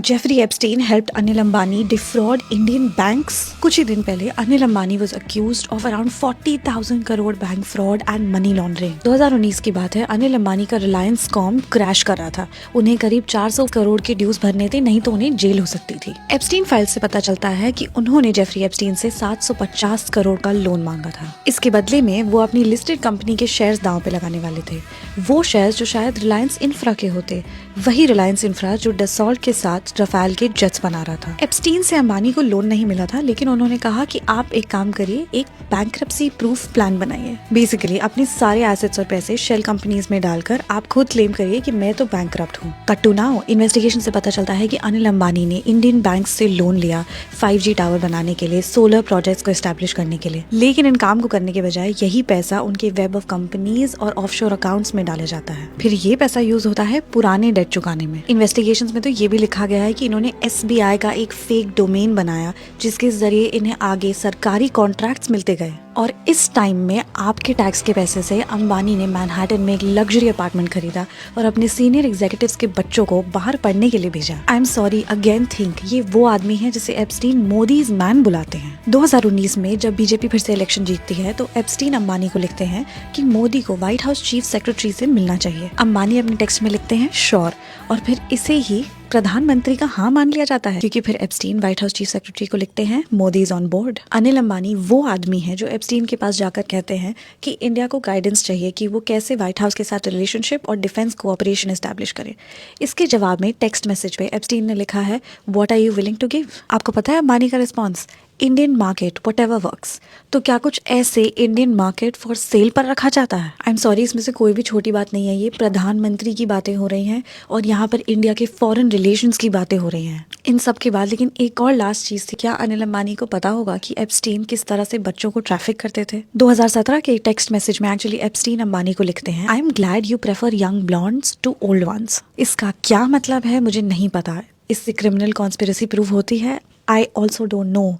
Jeffrey Epstein helped Anil Ambani defraud Indian banks. कुछ ही दिन पहले Anil Ambani was accused of around 40,000 crore bank fraud and money laundering. 2019 की बात है, अनिल अंबानी का रिलायंस कॉम क्रैश कर रहा था। उन्हें करीब 400 करोड़ के ड्यूज भरने थे, नहीं तो उन्हें जेल हो सकती थी। एप्स्टेन फाइल से पता चलता है कि उन्होंने जेफरी एप्स्टेन से 750 करोड़ का लोन मांगा था। इसके बदले में वो अपनी लिस्टेड कंपनी के शेयर्स दांव पे लगाने वाले थे। वो शेयर्स जो शायद रिलायंस इंफ्रा के होते, वही रिलायंस इंफ्रा जो डसॉल्ट के साथ रफाल के जेट्स बना रहा था। एप्स्टीन से अंबानी को लोन नहीं मिला था, लेकिन उन्होंने कहा कि आप एक काम करिए, एक बैंक्रप्सी प्रूफ प्लान बनाइए। बेसिकली अपने सारे एसेट्स और पैसे शेल कंपनीज में डालकर आप खुद क्लेम करिए कि मैं तो बैंकरप्ट हूँ। कट टू नाउ, इन्वेस्टिगेशन से पता चलता है कि अनिल अंबानी ने इंडियन बैंक से लोन लिया 5G टावर बनाने के लिए, सोलर प्रोजेक्ट्स को एस्टेब्लिश करने के लिए। लेकिन इन काम को करने के बजाय यही पैसा उनके वेब ऑफ कंपनीज और ऑफशोर अकाउंट्स में डाला जाता है। फिर ये पैसा यूज होता है पुराने डेट चुकाने में। इन्वेस्टिगेशंस में तो ये भी लिखा गया है कि इन्होंने SBI का एक फेक डोमेन बनाया, जिसके जरिए इन्हें आगे सरकारी कॉन्ट्रैक्ट्स मिलते गए। और इस टाइम में आपके टैक्स के पैसे से अंबानी ने मैनहट्टन में एक लग्जरी अपार्टमेंट खरीदा और अपने सीनियर एग्जीक्यूटिव्स के बच्चों को बाहर पढ़ने के लिए भेजा। I am sorry again think, ये वो आदमी है जिसे एप्स्टीन मोदीज मैन बुलाते हैं। 2019 में जब बीजेपी फिर से इलेक्शन जीतती है, तो एप्स्टीन अंबानी को लिखते हैं कि मोदी को व्हाइट हाउस चीफ सेक्रेटरी से मिलना चाहिए। अंबानी अपने टेक्स्ट में लिखते हैं श्योर, और फिर इसे ही प्रधानमंत्री का हाँ मान लिया जाता है, क्योंकि फिर Epstein white house chief secretary को लिखते हैं Modi is on board. Anil Ambani वो आदमी है जो एप्स्टीन के पास जाकर कहते हैं कि इंडिया को गाइडेंस चाहिए कि वो कैसे व्हाइट हाउस के साथ रिलेशनशिप और डिफेंस कोऑपरेशन एस्टैब्लिश करे। इसके जवाब में टेक्स्ट मैसेज पे एप्स्टीन ने लिखा है, what are you willing to give. आपको पता है अंबानी का response, Indian market whatever works. तो क्या कुछ ऐसे इंडियन मार्केट फॉर सेल पर रखा जाता है? आई एम सॉरी, इसमें से कोई भी छोटी बात नहीं है। ये प्रधानमंत्री की बातें हो रही हैं और यहाँ पर इंडिया के फॉरेन रिलेशंस की बातें हो रही हैं। इन सब के बाद लेकिन एक और लास्ट चीज थी, क्या अनिल अंबानी को पता होगा कि एप्स्टीन किस तरह से बच्चों को ट्रैफिक करते थे? 2017 के टेक्स्ट मैसेज में एक्चुअली एप्स्टीन अंबानी को लिखते हैं, I am glad you prefer young blondes to old ones. इसका क्या मतलब है मुझे नहीं पता। इससे क्रिमिनल कॉन्स्पिरेसी प्रूव होती है? I also don't know,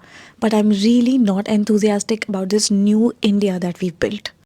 but I'm really not enthusiastic about this new India that we've built.